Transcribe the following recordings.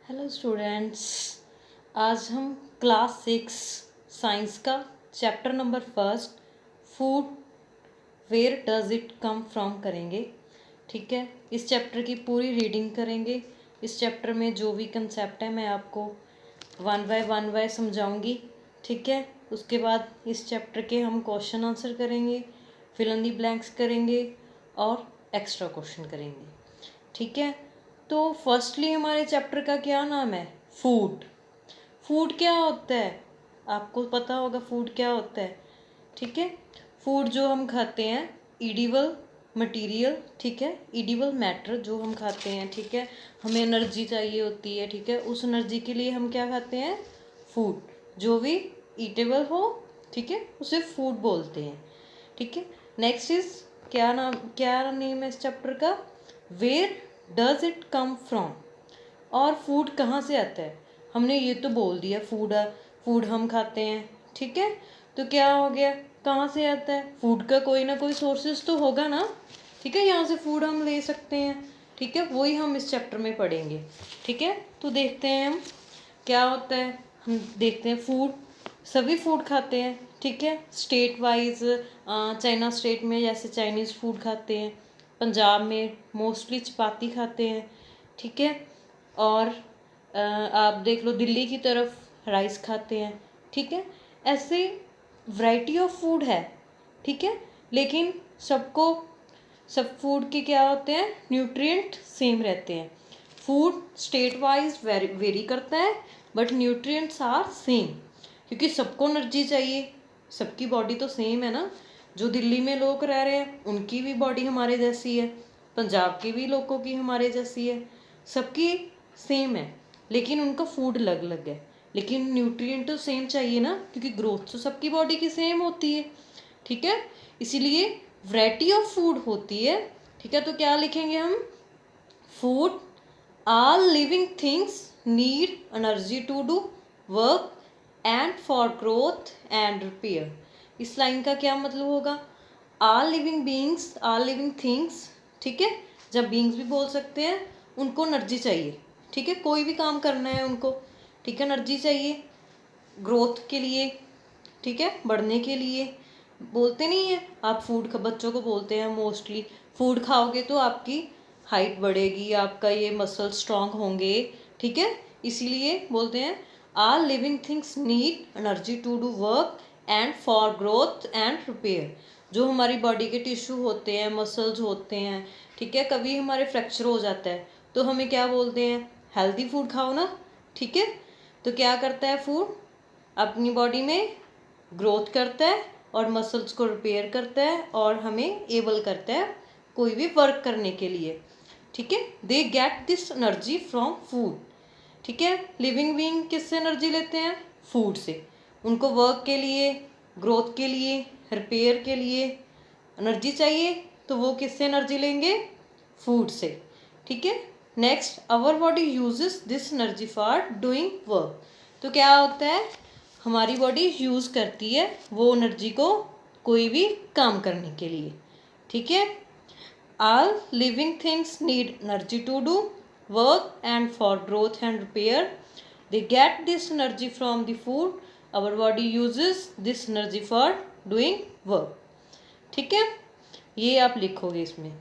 Hello students. आज हम class 6 science का chapter number first food where does it come from करेंगे। ठीक है, इस चैप्टर की पूरी रीडिंग करेंगे। इस चैप्टर में जो भी कंसेप्ट है मैं आपको वन बाय समझाऊंगी। ठीक है, उसके बाद इस चैप्टर के हम क्वेश्चन आंसर करेंगे, फिल इन दी ब्लैंक्स करेंगे और एक्स्ट्रा क्वेश्चन करेंगे। ठीक है, तो फर्स्टली हमारे चैप्टर का क्या नाम है? फूड। फूड क्या होता है? आपको पता होगा फूड क्या होता है। ठीक है, फूड जो हम खाते हैं, ईडिबल मटेरियल, ठीक है, ईडिबल मैटर जो हम खाते हैं। ठीक है, हमें एनर्जी चाहिए होती है। ठीक है, उस एनर्जी के लिए हम क्या खाते हैं? फूड। जो भी ईटेबल हो, ठीक है, उसे फूड बोलते हैं। ठीक है, नेक्स्ट इज क्या नेम है इस चैप्टर का? Where does it come from. और फूड कहाँ से आता है? हमने ये तो बोल दिया फूड हम खाते हैं। ठीक है, तो क्या हो गया, कहाँ से आता है? फूड का कोई ना कोई सोर्सेज तो होगा ना। ठीक है, यहाँ से फूड हम ले सकते हैं। ठीक है, वही हम इस चैप्टर में पढ़ेंगे। ठीक है, तो देखते हैं हम क्या होता है। हम देखते हैं फूड, सभी फूड खाते हैं। ठीक है, स्टेट वाइज चाइना स्टेट में जैसे चाइनीज़ फूड खाते हैं, पंजाब में मोस्टली चपाती खाते हैं। ठीक है, और आप देख लो दिल्ली की तरफ राइस खाते हैं। ठीक है, ऐसे वैरायटी ऑफ फूड है। ठीक है, लेकिन सब फूड के क्या होते हैं? न्यूट्रिएंट सेम रहते हैं। फूड स्टेट वाइज वेरी करता है, बट न्यूट्रिएंट्स आर सेम, क्योंकि सबको एनर्जी चाहिए। सबकी बॉडी तो सेम है ना। जो दिल्ली में लोग रह रहे हैं उनकी भी बॉडी हमारे जैसी है, पंजाब के भी लोगों की हमारे जैसी है, सबकी सेम है, लेकिन उनका फूड अलग अलग है। लेकिन न्यूट्रिएंट तो सेम चाहिए ना, क्योंकि ग्रोथ तो सबकी बॉडी की सेम होती है। ठीक है, इसीलिए वैरायटी ऑफ फूड होती है। ठीक है, तो क्या लिखेंगे हम? Food, all living things need energy to do work and for growth and repair। इस लाइन का क्या मतलब होगा? all living beings, all living things, ठीक है, जब beings भी बोल सकते हैं, उनको एनर्जी चाहिए। ठीक है, कोई भी काम करना है उनको, ठीक है, एनर्जी चाहिए ग्रोथ के लिए। ठीक है, बढ़ने के लिए। बोलते नहीं है आप फूड का, बच्चों को बोलते हैं मोस्टली, फूड खाओगे तो आपकी हाइट बढ़ेगी, आपका ये मसल स्ट्रांग होंगे। ठीक है, इसीलिए बोलते हैं all living things need energy to do work and for growth and repair. जो हमारी बॉडी के टिश्यू होते हैं, मसल्स होते हैं, ठीक है, कभी हमारे फ्रैक्चर हो जाता है तो हमें क्या बोलते हैं? हेल्दी फूड खाओ ना। ठीक है, तो क्या करता है फूड? अपनी बॉडी में ग्रोथ करता है और मसल्स को रिपेयर करता है और हमें एबल करता है कोई भी वर्क करने के लिए। ठीक है, they get this energy from food. ठीक है, लिविंग बीइंग किससे एनर्जी लेते हैं? फूड से। उनको वर्क के लिए, ग्रोथ के लिए, रिपेयर के लिए एनर्जी चाहिए, तो वो किससे एनर्जी लेंगे? फूड से। ठीक है, next, our body uses this energy for doing work. तो क्या होता है? हमारी बॉडी यूज़ करती है वो एनर्जी को कोई भी काम करने के लिए। ठीक है, all living things need energy to do work and for growth and repair. They get this energy from the food. Our body uses this energy for doing work. ठीक है, ये आप लिखोगे इसमें।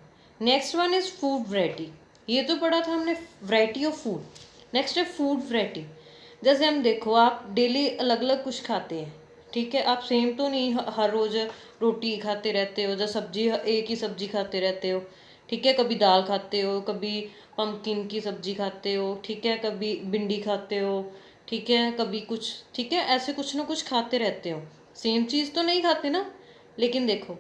Next one is food variety. ये तो पढ़ा था हमने, वैरायटी ऑफ फूड। नेक्स्ट है फूड वैरायटी। जैसे हम देखो, आप डेली अलग अलग कुछ खाते हैं। ठीक है, आप सेम तो नहीं हर रोज़ रोटी खाते रहते हो, या सब्जी एक ही सब्जी खाते रहते हो। ठीक है, कभी दाल खाते हो, कभी पम्पकिन की सब्जी खाते हो, ठीक है, कभी भिंडी खाते हो, ठीक है, कभी कुछ, ठीक है, ऐसे कुछ ना कुछ खाते रहते हो। सेम चीज़ तो नहीं खाते ना। लेकिन देखो,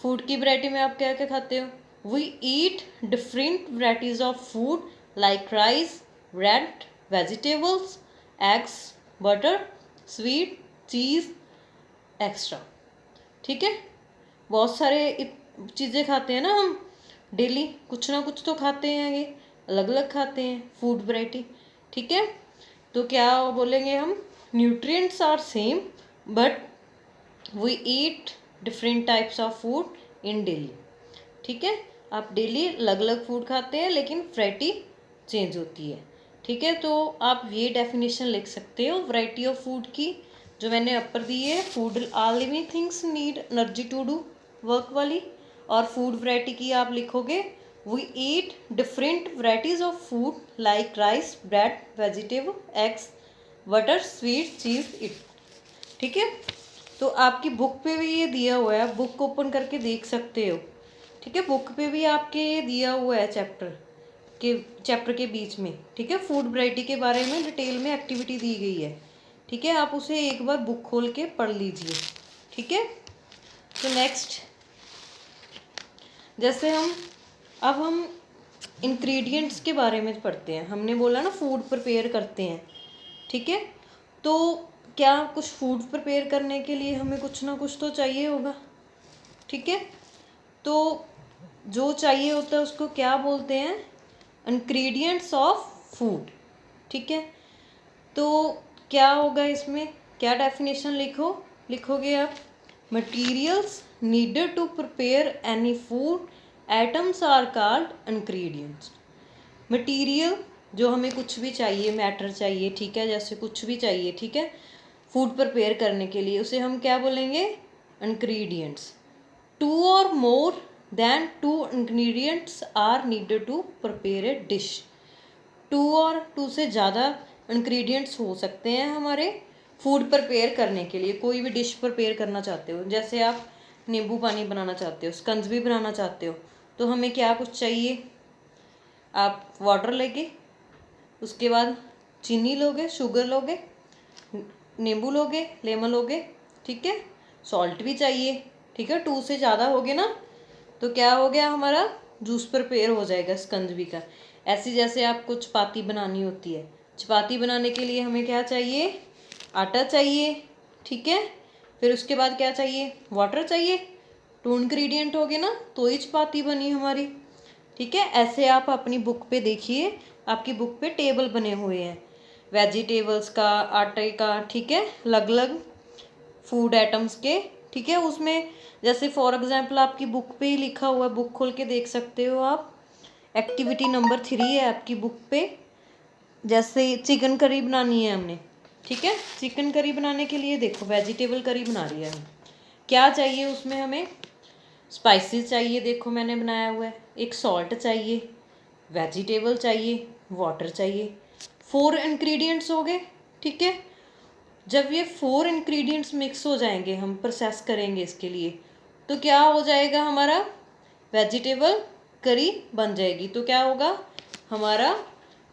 फूड की वैरायटी में आप क्या क्या खाते हो? We eat different varieties of food like rice, bread, vegetables, eggs, butter, sweet, cheese, extra. ठीक है, बहुत सारे चीज़ें खाते हैं ना हम डेली, कुछ ना कुछ तो खाते हैं, ये अलग अलग खाते हैं फूड वैरायटी। ठीक है, तो क्या बोलेंगे हम? Nutrients are same but we eat different types of food in daily. ठीक है, आप डेली अलग अलग फूड खाते हैं लेकिन वैरायटी चेंज होती है। ठीक है, तो आप ये डेफिनेशन लिख सकते हो वैरायटी ऑफ फूड की, जो मैंने अपर दी है, food all living things need energy to do work वाली। और फूड वैरायटी की आप लिखोगे we eat different varieties of food like rice, bread, vegetable, eggs, butter, sweet, cheese, it. ठीक है, तो आपकी बुक पे भी ये दिया हुआ है, बुक ओपन करके देख सकते हो। ठीक है, बुक पे भी आपके ये दिया हुआ है चैप्टर के बीच में। ठीक है, फूड वैरायटी के बारे में डिटेल में एक्टिविटी दी गई है। ठीक है, आप उसे एक बार बुक खोल के पढ़ लीजिए। ठीक है, तो नेक्स्ट जैसे हम इंग्रेडिएंट्स के बारे में पढ़ते हैं। हमने बोला ना फूड प्रिपेयर करते हैं। ठीक है, तो क्या कुछ फूड प्रिपेयर करने के लिए हमें कुछ ना कुछ तो चाहिए होगा। ठीक है, तो जो चाहिए होता है उसको क्या बोलते हैं, इंग्रेडिएंट्स ऑफ फूड। ठीक है, तो क्या होगा इसमें, क्या डेफिनेशन लिखोगे आप, materials needed to prepare any food items are called ingredients. Material जो हमें कुछ भी चाहिए, मैटर चाहिए, ठीक है, जैसे कुछ भी चाहिए, ठीक है, फूड प्रिपेयर करने के लिए, उसे हम क्या बोलेंगे, इंग्रेडिएंट्स। टू और more than two ingredients are needed to prepare a dish. Two और टू से ज़्यादा इंग्रेडिएंट्स हो सकते हैं हमारे फूड प्रिपेयर करने के लिए। कोई भी डिश प्रिपेयर करना चाहते हो, जैसे आप नींबू पानी बनाना चाहते हो, स्कंजवी बनाना चाहते हो, तो हमें क्या कुछ चाहिए, आप वाटर लेके, उसके बाद चीनी लोगे, शुगर लोगे, नींबू लोगे, लेमन लोगे, ठीक है, सॉल्ट भी चाहिए। ठीक है, टू से ज़्यादा हो गए ना तो क्या हो गया, हमारा जूस प्रिपेयर हो जाएगा स्कंजवी का। ऐसी जैसे आपको चपाती बनानी होती है, चपाती बनाने के लिए हमें क्या चाहिए, आटा चाहिए। ठीक है, फिर उसके बाद क्या चाहिए, वाटर चाहिए। टू इंग्रेडिएंट हो गए ना तो ही चपाती बनी हमारी। ठीक है, ऐसे आप अपनी बुक पे देखिए, आपकी बुक पे टेबल बने हुए हैं वेजिटेबल्स का, आटे का, ठीक है, अलग अलग फूड आइटम्स के। ठीक है, उसमें जैसे फॉर एग्जांपल आपकी बुक पे ही लिखा हुआ है, बुक खोल के देख सकते हो आप, एक्टिविटी नंबर 3 है आपकी बुक पे। जैसे चिकन करी बनानी है हमने, ठीक है, चिकन करी बनाने के लिए देखो वेजिटेबल करी बना रही है हम, क्या चाहिए उसमें, हमें स्पाइसेस चाहिए, देखो मैंने बनाया हुआ है, एक सॉल्ट चाहिए, वेजिटेबल चाहिए, वाटर चाहिए, 4 इंग्रेडिएंट्स हो गए। ठीक है, जब ये 4 इंग्रेडिएंट्स मिक्स हो जाएंगे, हम प्रोसेस करेंगे इसके लिए, तो क्या हो जाएगा, हमारा वेजिटेबल करी बन जाएगी। तो क्या होगा हमारा,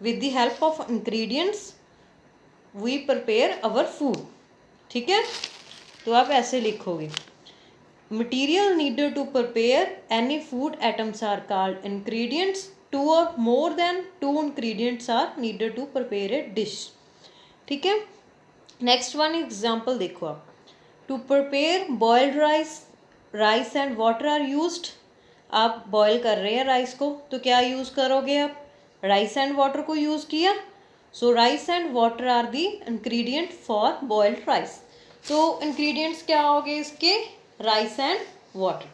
with the help of ingredients we prepare our food. ठीक है, तो आप ऐसे लिखोगे, material needed to prepare any food items are called ingredients. Two और more than two ingredients are needed to prepare a dish. ठीक है, नेक्स्ट वन एग्जाम्पल देखो आप, to prepare boiled rice and water are used. आप boil कर रहे हैं rice को, तो क्या यूज़ करोगे आप, राइस एंड वाटर को यूज़ किया। So rice and water are the ingredient for boiled rice. तो इंग्रेडिएंट्स क्या हो गए इसके, राइस एंड वाटर।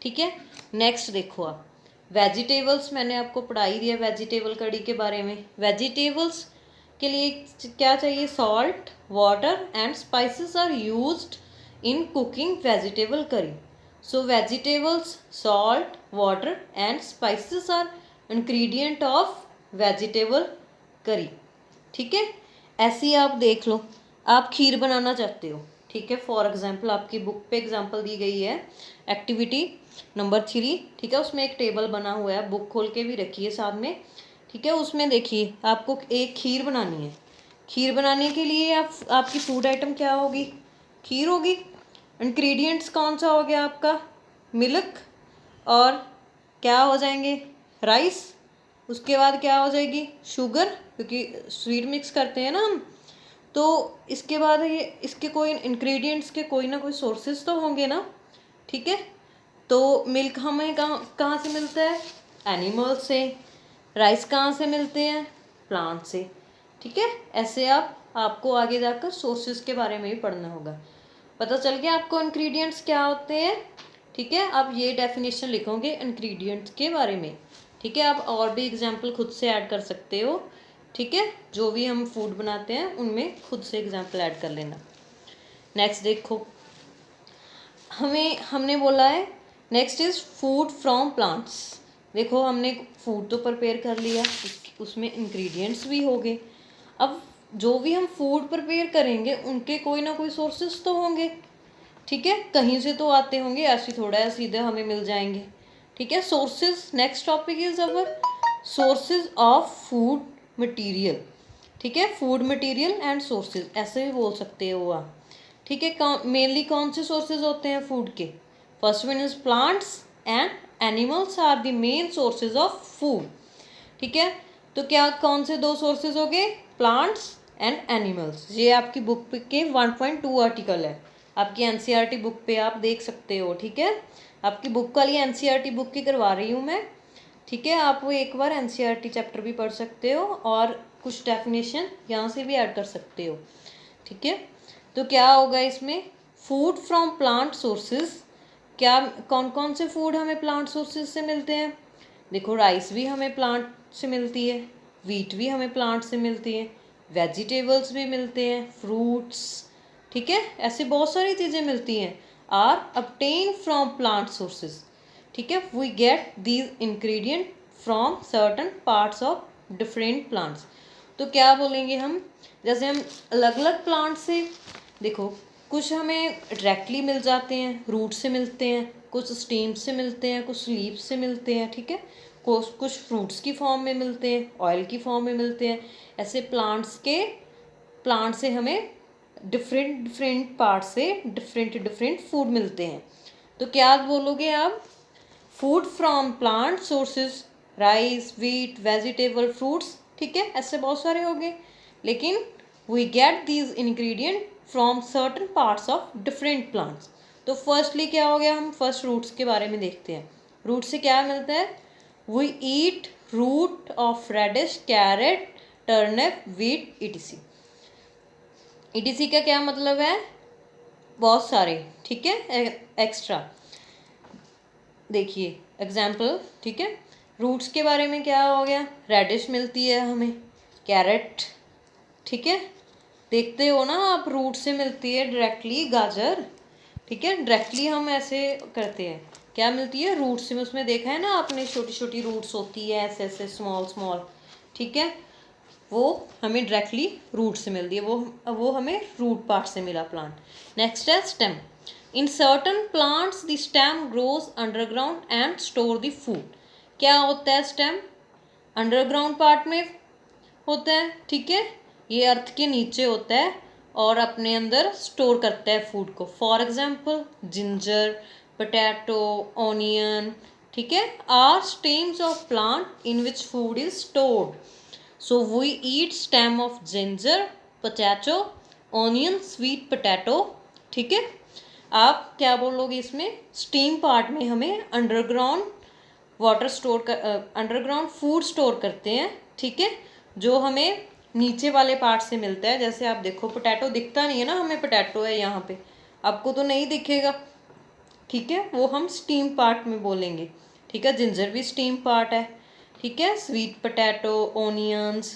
ठीक है, नेक्स्ट देखो आप, वेजिटेबल्स मैंने आपको पढ़ाई दिया वेजिटेबल कड़ी के बारे में। वेजिटेबल्स के लिए क्या चाहिए, salt, water and spices are used in cooking vegetable curry. So vegetables, salt, water and spices are ingredient of vegetable curry. ठीक है, ऐसे ही आप देख लो, आप खीर बनाना चाहते हो, ठीक है, फॉर एग्जांपल आपकी बुक पे एग्जांपल दी गई है एक्टिविटी नंबर 3। ठीक है, उसमें एक टेबल बना हुआ है, बुक खोल के भी रखिए साथ में। ठीक है, उसमें देखिए आपको एक खीर बनानी है। खीर बनाने के लिए आपकी फूड आइटम क्या होगी, खीर होगी। इंग्रेडिएंट्स कौन सा हो गया आपका, मिल्क और क्या हो जाएंगे, राइस। उसके बाद क्या हो जाएगी, शुगर, क्योंकि स्वीट मिक्स करते हैं ना हम। तो इसके बाद ये इसके कोई इंग्रेडिएंट्स के कोई ना कोई सोर्सेज तो होंगे ना। ठीक है, तो मिल्क हमें कहाँ से मिलता है, एनिमल से। राइस कहाँ से मिलते हैं, प्लांट से। ठीक है, ऐसे आपको आगे जाकर सोर्सेज के बारे में भी पढ़ना होगा। पता चल गया आपको इंग्रेडिएंट्स क्या होते हैं। ठीक है, आप ये डेफिनेशन लिखोगे इंग्रेडिएंट्स के बारे में। ठीक है, आप और भी एग्जाम्पल खुद से ऐड कर सकते हो ठीक है, जो भी हम फूड बनाते हैं उनमें खुद से एग्जाम्पल ऐड कर लेना। नेक्स्ट देखो, हमने बोला है next is food from plants. देखो हमने फूड तो प्रिपेयर कर लिया, उसमें इंग्रेडिएंट्स भी हो गए। अब जो भी हम फूड प्रिपेयर करेंगे उनके कोई ना कोई सोर्सेस तो होंगे, ठीक है, कहीं से तो आते होंगे, ऐसे थोड़ा है सीधे हमें मिल जाएंगे। ठीक है, sources, next topic is our sources of food material. ठीक है, फूड मटेरियल एंड सोर्सेज ऐसे भी बोल सकते हो आप। ठीक है, मेनली कौन से सोर्सेज होते हैं फूड के? First one is plants and animals are the main sources of food. ठीक है, तो क्या कौन से दो सोर्सेज हो गए? Plants and animals. ये आपकी बुक के 1.2 आर्टिकल है, आपकी एनसीईआरटी बुक पे आप देख सकते हो। ठीक है, आपकी बुक वाली एनसीईआरटी बुक की करवा रही हूँ मैं। ठीक है, आप वो एक बार एनसीईआरटी चैप्टर भी पढ़ सकते हो और कुछ डेफिनेशन यहाँ से भी ऐड कर सकते हो। ठीक है, तो क्या होगा इसमें? Food from plant sources. क्या कौन कौन से फूड हमें प्लांट सोर्सेज से मिलते हैं? देखो, राइस भी हमें प्लांट से मिलती है, वीट भी हमें प्लांट से मिलती है, वेजिटेबल्स भी मिलते हैं, फ्रूट्स, ठीक है, ऐसी बहुत सारी चीज़ें मिलती हैं, are obtained from plant sources. ठीक है, we get these ingredient from certain parts of different plants. तो क्या बोलेंगे हम? जैसे हम अलग अलग प्लांट से, देखो कुछ हमें डायरेक्टली मिल जाते हैं, रूट से मिलते हैं, कुछ स्टीम से मिलते हैं, कुछ लीफ से मिलते हैं। ठीक है, कुछ फ्रूट्स की फॉर्म में मिलते हैं, ऑयल की फॉर्म में मिलते हैं। ऐसे प्लांट से हमें डिफरेंट डिफरेंट पार्ट से डिफरेंट डिफरेंट फूड मिलते हैं। तो क्या बोलोगे आप? Food from plant sources, rice, wheat, vegetable, fruits. ठीक है, ऐसे बहुत सारे हो गए, लेकिन we get these ingredient from certain parts of different plants. तो फर्स्टली क्या हो गया, हम फर्स्ट रूट्स के बारे में देखते हैं। रूट से क्या मिलता है? We eat root of radish, carrot, turnip, wheat, etc. Etc का क्या मतलब है? बहुत सारे, ठीक है, एक्स्ट्रा। देखिए एग्जाम्पल, ठीक है, रूट्स के बारे में क्या हो गया? रेडिश मिलती है हमें, कैरेट, ठीक है, देखते हो ना आप, रूट से मिलती है डायरेक्टली गाजर। ठीक है, डायरेक्टली हम ऐसे करते हैं, क्या मिलती है? रूट से। उसमें देखा है ना आपने, छोटी छोटी रूट्स होती है ऐसे ऐसे स्मॉल स्मॉल। ठीक है, वो हमें डायरेक्टली रूट से मिलती है, वो हमें रूट पार्ट से मिला प्लांट। नेक्स्ट है stem. In certain plants the stem grows underground and store the food. क्या होता है स्टेम? अंडरग्राउंड पार्ट में होता है, ठीक है, ये अर्थ के नीचे होता है और अपने अंदर स्टोर करता है फूड को। For example ginger, potato, onion, ठीक है, are stems of plant in which food is stored. So we eat stem of ginger, potato, onion, sweet potato। ठीक है, आप क्या बोलोगे इसमें? स्टीम पार्ट में हमें अंडरग्राउंड वाटर स्टोर कर, अंडरग्राउंड फूड स्टोर करते हैं। ठीक है, जो हमें नीचे वाले पार्ट से मिलता है। जैसे आप देखो, पोटैटो दिखता नहीं है ना हमें, पोटैटो है यहाँ पे, आपको तो नहीं दिखेगा। ठीक है, वो हम स्टीम पार्ट में बोलेंगे। ठीक है, जिंजर भी स्टीम पार्ट है। ठीक है, स्वीट पोटैटो, ओनियंस,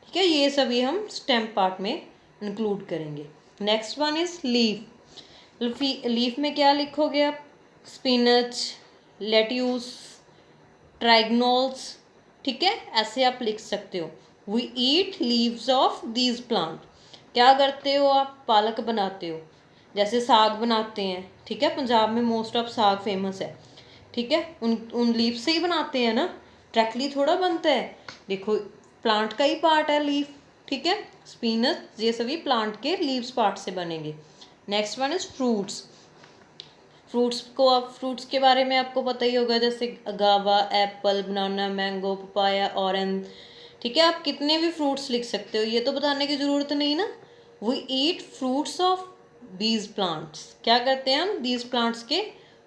ठीक है, ये सभी हम स्टेम पार्ट में इंक्लूड करेंगे। Next one is leaf. Leaf में क्या लिखोगे आप? Spinach, lettuce, trigonellas. ठीक है, ऐसे आप लिख सकते हो। We eat leaves of these plant. क्या करते हो आप? पालक बनाते हो, जैसे साग बनाते हैं। ठीक है, पंजाब में मोस्ट ऑफ साग फेमस है। ठीक है, उन लीफ से ही बनाते हैं ना, डायरेक्टली थोड़ा बनता है। देखो, प्लांट का ही पार्ट है लीफ। ठीक है, स्पिनच, ये सभी प्लांट के लीव्स पार्ट से बनेंगे। Next one is fruits. Fruits के बारे में आपको पता ही होगा, जैसे गावा, एप्पल, बनाना, मैंगो, पपाया, ऑरेंज। ठीक है, आप कितने भी फ्रूट्स लिख सकते हो, ये तो बताने की ज़रूरत नहीं ना। We eat fruits of these plants. क्या करते हैं हम? दीज प्लांट्स के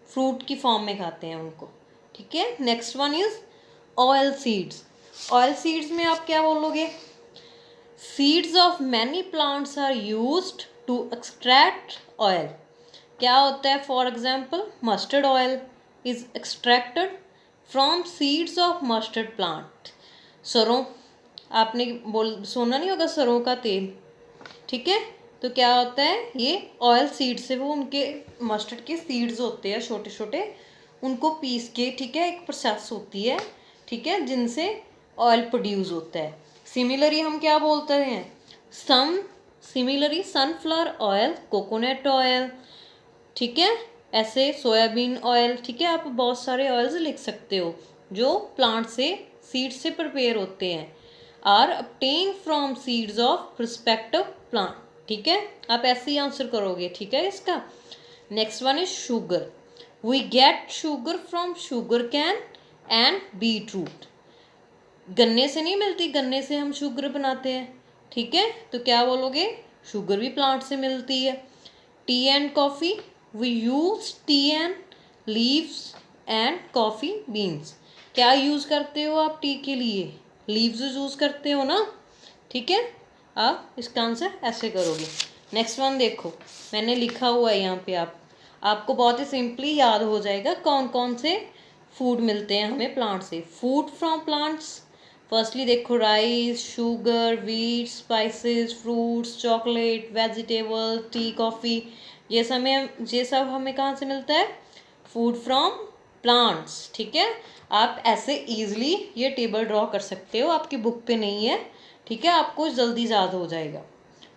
फ्रूट की फॉर्म में खाते हैं उनको। ठीक है, next one is oil seeds. Oil seeds में आप क्या बोलोगे? Seeds of many plants are used to extract oil. क्या होता है? For example mustard oil is extracted from seeds of mustard plant. सरों आपने सुना नहीं होगा सरों का तेल, ठीक है। तो क्या होता है, ये ऑयल सीड से, वो उनके मस्टर्ड के सीड्स होते हैं छोटे छोटे, उनको पीस के, ठीक है, एक प्रोसेस होती है, ठीक है, जिनसे ऑयल प्रोड्यूस होता है। सिमिलरली हम क्या बोलते हैं, similarly sunflower oil, coconut oil, ठीक है, ऐसे सोयाबीन ऑयल, ठीक है। आप बहुत सारे ऑयल्स लिख सकते हो जो प्लांट से, सीड से प्रिपेयर होते हैं, are obtained from seeds of respective plant, ठीक है। आप ऐसे ही आंसर करोगे, ठीक है इसका। Next one is sugar. We get sugar from sugarcane and beetroot. गन्ने से नहीं मिलती, गन्ने से हम शुगर बनाते हैं, ठीक है। तो क्या बोलोगे, शुगर भी प्लांट से मिलती है। Tea and coffee, we use tea and leaves and coffee beans. क्या यूज़ करते हो आप टी के लिए, लीव्स यूज़ करते हो ना, ठीक है। आप इसका आंसर ऐसे करोगे। नेक्स्ट वन देखो, मैंने लिखा हुआ है यहाँ पे, आपको बहुत ही सिंपली याद हो जाएगा कौन कौन से फूड मिलते हैं हमें प्लांट से। फूड फ्रॉम प्लांट्स, फर्स्टली देखो, rice, sugar, wheat, spices, fruits, chocolate, vegetable, T, coffee, ये सब हमें कहाँ से मिलता है, फूड फ्रॉम प्लांट्स, ठीक है। आप ऐसे इजीली ये टेबल ड्रॉ कर सकते हो, आपकी बुक पे नहीं है, ठीक है, आपको जल्दी याद हो जाएगा,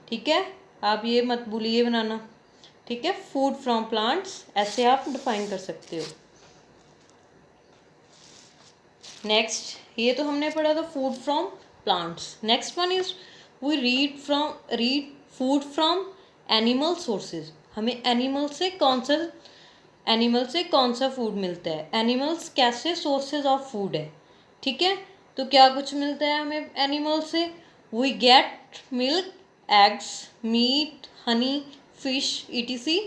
ठीक है। आप ये मत भूलिए बनाना, ठीक है। फूड फ्रॉम प्लांट्स ऐसे आप डिफाइन कर सकते हो। नेक्स्ट, ये तो हमने पढ़ा था food from plants. Next one is we read food from animal sources. हमें एनिमल से कौन सा फूड मिलता है, एनिमल्स कैसे सोर्सेज ऑफ फूड है, ठीक है। तो क्या कुछ मिलता है हमें एनिमल से, we get milk, eggs, meat, honey, fish, etc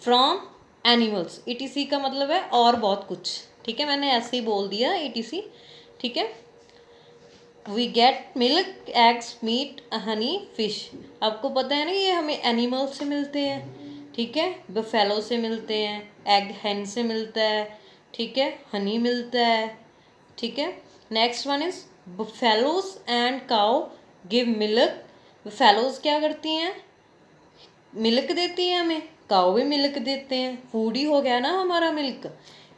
from animals. Etc का मतलब है और बहुत कुछ, ठीक है, मैंने ऐसे ही बोल दिया ईटीसी, ठीक है। We get milk, eggs, meat, honey, fish. आपको पता है ना ये हमें एनिमल से मिलते हैं, ठीक है। बफेलो से मिलते हैं, एग हैन से मिलता है, ठीक है, हनी मिलता है, ठीक है। Next one is buffaloes and cow give milk. Buffaloes क्या करती हैं, मिल्क देती है हमें, काऊ भी मिल्क देते हैं, फूड ही हो गया ना हमारा milk.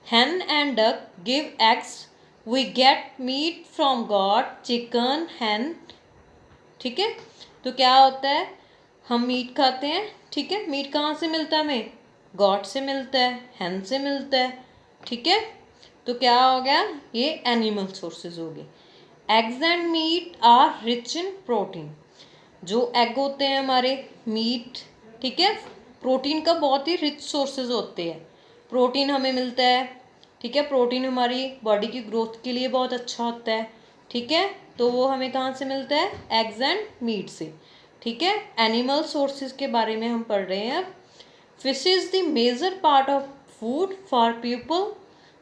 Hen and duck give eggs, we get meat from goat, chicken, hen, ठीक है। तो क्या होता है, हम मीट खाते हैं, ठीक है, मीट कहाँ से मिलता है हमें, गॉट से मिलता है, हैन से मिलता है, ठीक है। तो क्या हो गया, ये एनिमल सोर्सेज हो गए। Eggs and meat are rich in protein. जो एग होते हैं हमारे, मीट, ठीक है, प्रोटीन का बहुत ही रिच सोर्सेज होते हैं। प्रोटीन हमें मिलता है, ठीक है, प्रोटीन हमारी बॉडी की ग्रोथ के लिए बहुत अच्छा होता है, ठीक है। तो वो हमें कहाँ से मिलता है, एग्स एंड मीट से, ठीक है। एनिमल सोर्सेज के बारे में हम पढ़ रहे हैं अब। Fish is the major part of food for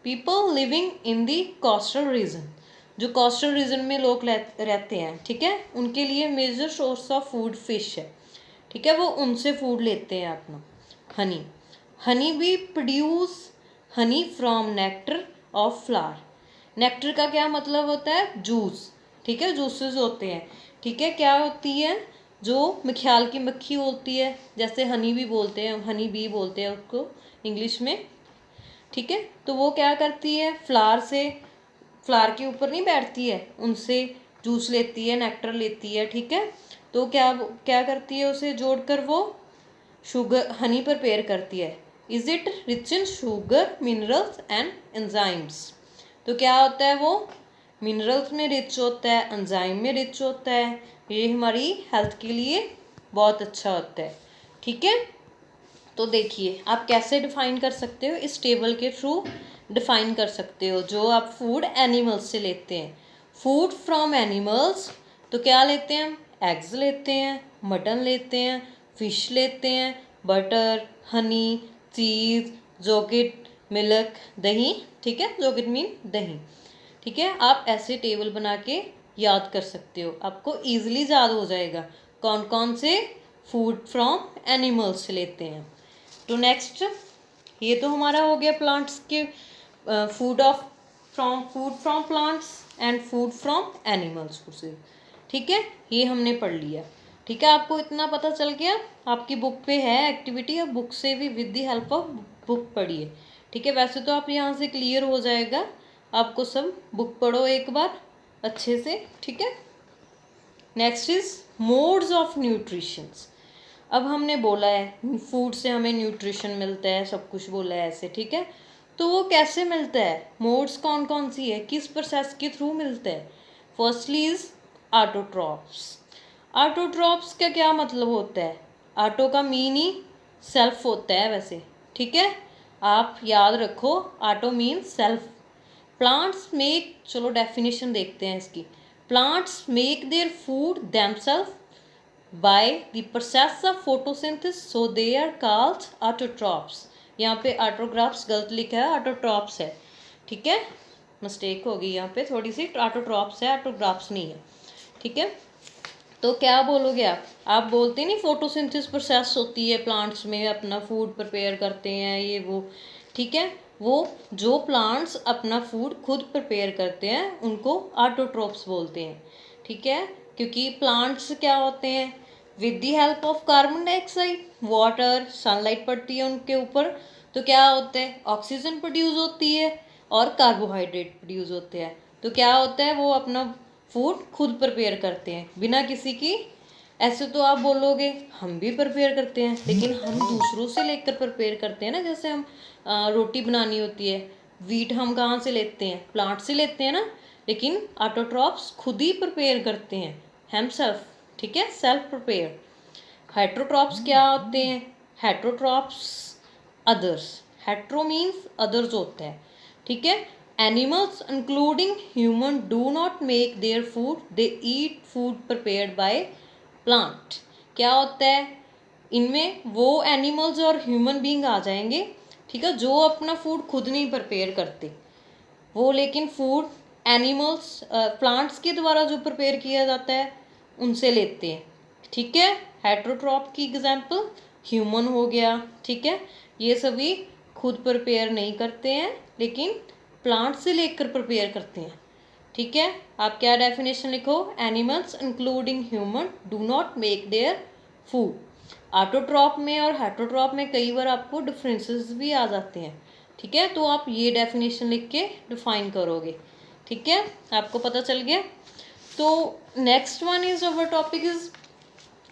people living in the coastal region. जो कोस्टल रीजन में लोग रहते हैं, ठीक है, उनके लिए major source of food fish है, ठीक है, वो उनसे फूड लेते हैं अपना। हनी, हनी भी produce honey from nectar of flower. Nectar का क्या मतलब होता है, जूस, ठीक है, जूसेस होते हैं, ठीक है। क्या होती है, जो मखियाल की मक्खी होती है, जैसे हनी भी बोलते हैं, हनी बी बोलते हैं उसको इंग्लिश में, ठीक है। तो वो क्या करती है, फ्लावर के ऊपर नहीं बैठती है, उनसे जूस लेती है, नेक्टर लेती है, ठीक है। तो क्या क्या करती है, उसे जोड़कर वो शुगर, हनी प्रिपेयर करती है। Is it rich in sugar, minerals and enzymes. तो क्या होता है, वो मिनरल्स में रिच होता है, एंजाइम में रिच होता है, ये हमारी हेल्थ के लिए बहुत अच्छा होता है, ठीक है। तो देखिए आप कैसे डिफाइन कर सकते हो, इस टेबल के थ्रू डिफाइन कर सकते हो, जो आप फूड एनिमल्स से लेते हैं। फूड फ्रॉम एनिमल्स, तो क्या लेते हैं हम, एग्स लेते हैं, मटन लेते हैं, फिश लेते हैं, बटर, हनी, चीज़, जोगिट, मिल्क, दही, ठीक है, जोगिट मीन दही, ठीक है। आप ऐसे टेबल बना के याद कर सकते हो, आपको ईजिली याद हो जाएगा कौन कौन से फूड फ्रॉम एनिमल्स लेते हैं। तो नेक्स्ट, ये तो हमारा हो गया प्लांट्स के food from plants. And food from animal sources. ठीक है, ये हमने पढ़ लिया। ठीक है, आपको इतना पता चल गया। आपकी बुक पे है एक्टिविटी, अब बुक से भी with the help of book पढ़िए। ठीक है, वैसे तो आप यहाँ से क्लियर हो जाएगा, आपको सब बुक पढ़ो एक बार अच्छे से। ठीक है, next is modes of nutritions. अब हमने बोला है फूड से हमें न्यूट्रिशन मिलता है, सब कुछ बोला है ऐसे। ठीक है, तो वो कैसे मिलता है, मोड्स कौन कौन सी है, किस प्रोसेस के थ्रू मिलता है। Firstly is autotrophs. ऑटोट्रॉप्स का क्या मतलब होता है, ऑटो का मीन ही सेल्फ होता है वैसे। ठीक है, आप याद रखो, auto mean self. Plants make, चलो डेफिनेशन देखते हैं इसकी। Plants make their food themselves by the process of photosynthesis, so they are called autotrophs। यहाँ पे autotrophs गलत लिखा है, autotrophs है। ठीक है, मिस्टेक हो गई यहाँ पे थोड़ी सी, autotrophs है, autotrophs नहीं है। ठीक है, तो क्या बोलोगे आप बोलते नहीं फोटोसिंथेसिस प्रोसेस होती है प्लांट्स में, अपना फूड प्रिपेयर करते हैं ये वो। ठीक है, वो जो प्लांट्स अपना फूड खुद प्रिपेयर करते हैं उनको ऑटोट्रोफ्स बोलते हैं। ठीक है, क्योंकि प्लांट्स क्या होते हैं, with the help of carbon dioxide, water, sunlight पड़ती है उनके ऊपर, तो क्या होता है, ऑक्सीजन प्रोड्यूस होती है और कार्बोहाइड्रेट प्रोड्यूस होते हैं। तो क्या होता है, वो अपना फूड खुद प्रिपेयर करते हैं बिना किसी की। ऐसे तो आप बोलोगे हम भी प्रिपेयर करते हैं, लेकिन हम दूसरों से लेकर प्रिपेयर करते हैं ना। जैसे हम रोटी बनानी होती है, वीट हम कहाँ से लेते हैं, प्लांट से लेते हैं ना। लेकिन ऑटोट्रॉप्स खुद ही प्रिपेयर करते हैं हिमसेल्फ। ठीक है, सेल्फ प्रिपेयर। हेट्रोट्रॉप्स क्या होते हैं, heterotrophs others. Hetero means others होता है। ठीक है, animals including human do not make their food, they eat food prepared by plant. क्या होता है, इनमें वो एनिमल्स और ह्यूमन बींग आ जाएंगे। ठीक है, जो अपना फूड खुद नहीं प्रिपेयर करते, वो लेकिन फूड एनिमल्स प्लांट्स के द्वारा जो प्रिपेयर किया जाता है उनसे लेते हैं। ठीक है, हेट्रोट्रॉप की एग्जाम्पल ह्यूमन हो गया। ठीक है, ये सभी खुद प्रिपेयर नहीं करते हैं, लेकिन प्लांट से लेकर प्रिपेयर करते हैं। ठीक है, आप क्या डेफिनेशन लिखो, animals including human do not make their food. Autotroph में और हेट्रोट्रॉप में कई बार आपको डिफरेंसेस भी आ जाते हैं। ठीक है, तो आप ये डेफिनेशन लिख के डिफाइन करोगे। ठीक है, आपको पता चल गया। तो next one is our topic is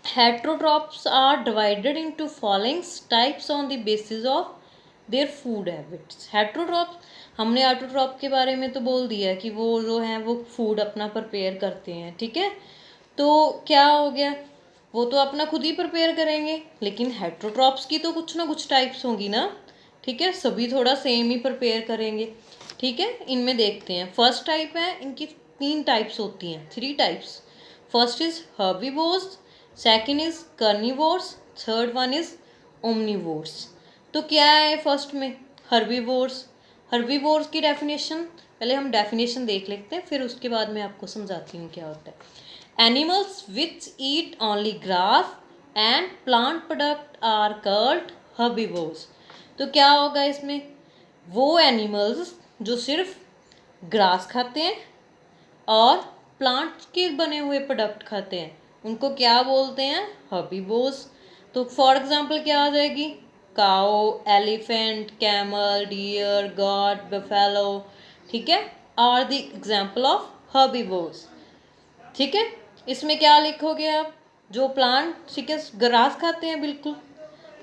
heterotrophs are divided into following types on the basis of their food habits। heterotrophs, हमने ऑटोट्रॉप के बारे में तो बोल दिया कि वो जो हैं वो फूड अपना प्रिपेयर करते हैं। ठीक है, तो क्या हो गया, वो तो अपना खुद ही प्रिपेयर करेंगे, लेकिन हेट्रोट्रॉप्स की तो कुछ ना कुछ टाइप्स होंगी ना। ठीक है, सभी थोड़ा सेम ही प्रिपेयर करेंगे। ठीक है, इनमें देखते हैं। फर्स्ट टाइप है, इनकी 3 टाइप्स होती हैं, 3 types. First is herbivores, second is carnivores, third one is omnivores. तो क्या है फर्स्ट में, हर्बीवोर्स। हर्बीवोर्स की डेफिनेशन, पहले हम डेफिनेशन देख लेते हैं, फिर उसके बाद मैं आपको समझाती हूँ क्या होता है। Animals which eat only grass and plant product are called herbivores. तो क्या होगा इसमें, वो एनिमल्स जो सिर्फ ग्रास खाते हैं और प्लांट के बने हुए प्रोडक्ट खाते हैं उनको क्या बोलते हैं, हर्बीवोर्स। तो फॉर एग्जांपल क्या आ जाएगी, cow, elephant, camel, deer, goat, buffalo. ठीक है, are the example of herbivores. ठीक है, इसमें क्या लिखोगे आप, जो प्लांट, ठीक है, ग्रास खाते हैं बिल्कुल,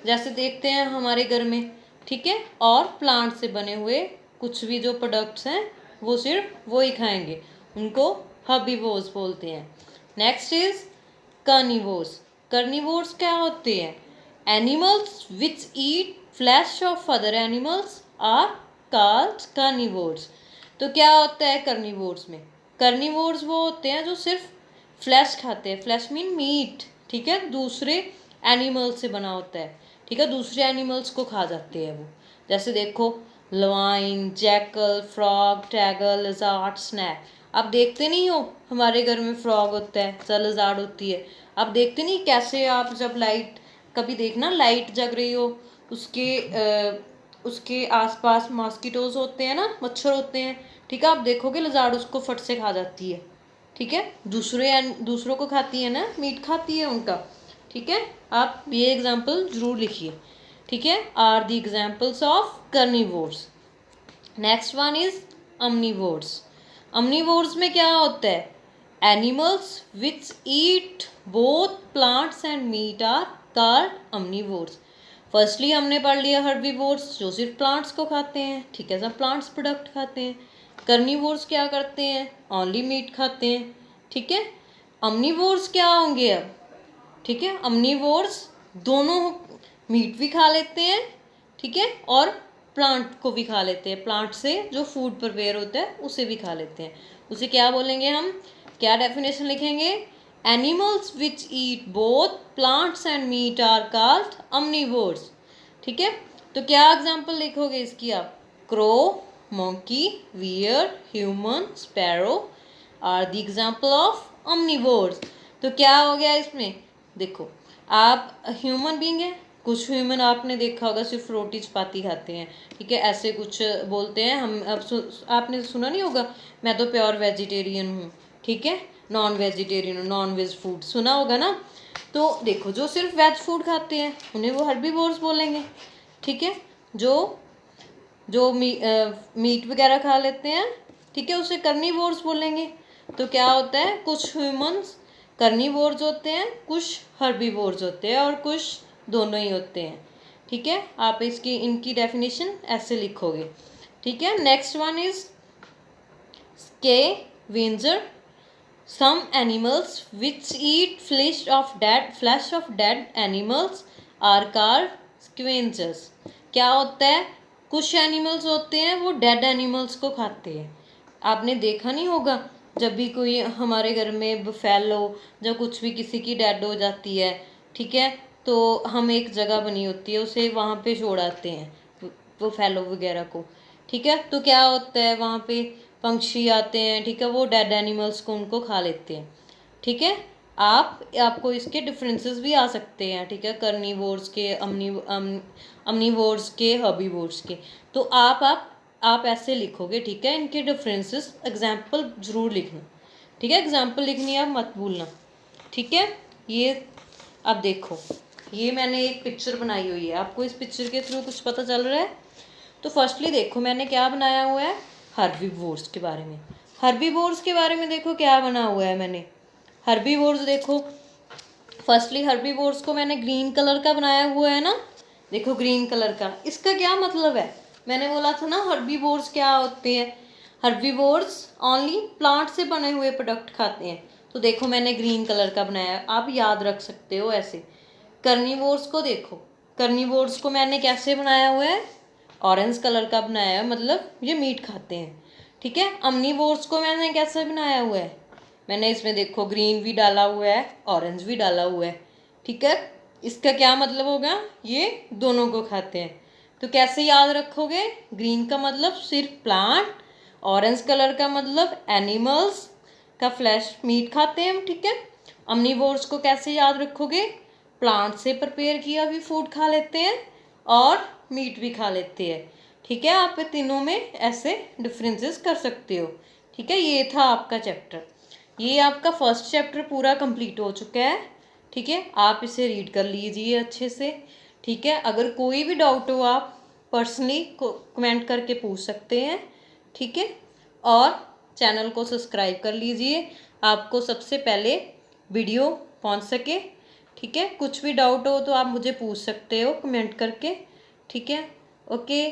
जैसे देखते हैं हमारे घर में। ठीक है, और प्लांट से बने हुए कुछ भी जो प्रोडक्ट्स हैं वो सिर्फ वो ही खाएंगे, उनको हर्बीवोर्स बोलते हैं। Next is carnivores. कार्निवोर्स क्या होते हैं, animals which eat flesh of other animals are called carnivores. तो क्या होता है कार्निवोर्स में, कार्निवोर्स वो होते हैं जो सिर्फ फ्लैश खाते हैं, फ्लैश मीन मीट। ठीक है, दूसरे एनिमल्स से बना होता है। ठीक है, दूसरे एनिमल्स को खा जाते हैं वो। जैसे देखो, लवाइन, जैकल, फ्रॉग, टैगल, लिज़ार्ड, स्नैक। आप देखते नहीं हो हमारे घर में फ्रॉग होता है, लिज़ार्ड होती है। आप देखते नहीं कैसे, आप जब लाइट, कभी देखना लाइट जग रही हो, उसके उसके आसपास मॉस्किटोज होते हैं ना, मच्छर होते हैं, ठीक है। आप देखोगे लजार्ड उसको फट से खा जाती है, ठीक है। दूसरों को खाती है ना, मीट खाती है उनका, ठीक है। आप ये एग्जाम्पल जरूर लिखिए, ठीक है। Are the examples of carnivores. Next one is omnivores। omnivores में क्या होता है? Animals which eat both plants and meat are called omnivores। Firstly हमने पढ़ लिया हर्बीवोर्स, जो सिर्फ प्लांट्स को खाते हैं, ठीक है, सब प्लांट्स प्रोडक्ट खाते हैं। कर्निवोर्स क्या करते हैं? ओनली मीट खाते हैं, ठीक है। omnivores क्या होंगे अब? ठीक है, omnivores दोनों मीट भी खा लेते हैं, ठीक है, और प्लांट को भी खा लेते हैं। प्लांट से जो फूड प्रिपेयर होता है उसे भी खा लेते हैं। उसे क्या बोलेंगे हम? क्या डेफिनेशन लिखेंगे? Animals which eat both plants and meat are called omnivores, ठीक है। तो क्या एग्जाम्पल लिखोगे इसकी आप? Crow, monkey, bear, human, sparrow are the example of omnivores। तो क्या हो गया इसमें? देखो, आप ह्यूमन बीइंग है, कुछ ह्यूमन आपने देखा होगा सिर्फ रोटी चपाती खाते हैं, ठीक है, ऐसे कुछ बोलते हैं। हम अब आपने सुना नहीं होगा, मैं तो प्योर वेजिटेरियन हूँ, ठीक है, नॉन वेजिटेरियन हूँ, नॉन वेज फूड सुना होगा ना। तो देखो, जो सिर्फ वेज फूड खाते हैं उन्हें वो हर्बीवोर्स बोलेंगे, ठीक है। जो जो मीट वगैरह खा लेते हैं, ठीक है, उसे कर्निवोर्स बोलेंगे। तो क्या होता है, कुछ ह्यूमंस कर्निवोर्स होते हैं, कुछ हर्बीवोर्स होते हैं, और कुछ दोनों ही होते हैं, ठीक है। आप इसकी इनकी डेफिनेशन ऐसे लिखोगे, ठीक है। Next one is scavenger. Some animals which eat flesh of dead animals are called scavengers. क्या होता है? कुछ एनिमल्स होते हैं वो डेड एनिमल्स को खाते हैं। आपने देखा नहीं होगा, जब भी कोई हमारे घर में बफेलो जब कुछ भी किसी की डेड हो जाती है, ठीक है, तो हम एक जगह बनी होती है उसे वहाँ पे छोड़ आते हैं बफेलो वगैरह को, ठीक है। तो क्या होता है, वहाँ पे पंछी आते हैं, ठीक है, वो डेड एनिमल्स को उनको खा लेते हैं, ठीक है। आपको इसके डिफरेंसेस भी आ सकते हैं, ठीक है, कर्निवोर्स के, अम्निवोर्स के, हर्बीवोर्स के। तो आप ऐसे लिखोगे, ठीक है। इनके डिफरेंसेस एग्जाम्पल जरूर लिखना, ठीक है, एग्जाम्पल लिखनी है, मत भूलना, ठीक है। ये अब देखो, ये मैंने एक पिक्चर बनाई हुई है, आपको इस पिक्चर के थ्रू कुछ पता चल रहा है? तो फर्स्टली देखो मैंने क्या बनाया हुआ है, हर्बीवोर्स के बारे में। हर्बीवोर्स के बारे में देखो क्या बना हुआ है मैंने। हर्बीवोर्स देखो, फर्स्टली हर्बीवोर्स को मैंने ग्रीन कलर का बनाया हुआ है ना, देखो ग्रीन कलर का। इसका क्या मतलब है? मैंने बोला था ना हर्बीवोर्स क्या होते हैं। हर्बीवोर्स ओनली प्लांट से बने हुए प्रोडक्ट खाते हैं। तो देखो मैंने ग्रीन कलर का बनाया है, आप याद रख सकते हो ऐसे। कर्निवोर्स को देखो, कर्निवोर्स को मैंने कैसे बनाया हुआ है? ऑरेंज कलर का बनाया है, मतलब ये मीट खाते हैं, ठीक है। omnivores को मैंने कैसे बनाया हुआ है? मैंने इसमें देखो ग्रीन भी डाला हुआ है, ऑरेंज भी डाला हुआ है, ठीक है। इसका क्या मतलब होगा? ये दोनों को खाते हैं। तो कैसे याद रखोगे? ग्रीन का मतलब सिर्फ प्लांट, ऑरेंज कलर का मतलब एनिमल्स का फ्लैश मीट खाते हैं, ठीक है। omnivores को कैसे याद रखोगे? प्लांट से प्रिपेयर किया भी फूड खा लेते हैं और मीट भी खा लेते हैं, ठीक है। आप तीनों में ऐसे डिफरेंसेस कर सकते हो, ठीक है। ये था आपका चैप्टर, ये आपका फर्स्ट चैप्टर पूरा कंप्लीट हो चुका है, ठीक है। आप इसे रीड कर लीजिए अच्छे से, ठीक है। अगर कोई भी डाउट हो आप पर्सनली कमेंट करके पूछ सकते हैं, ठीक है। और चैनल को सब्सक्राइब कर लीजिए, आपको सबसे पहले वीडियो पहुंच सके, ठीक है। कुछ भी डाउट हो तो आप मुझे पूछ सकते हो कमेंट करके, ठीक है। ओके।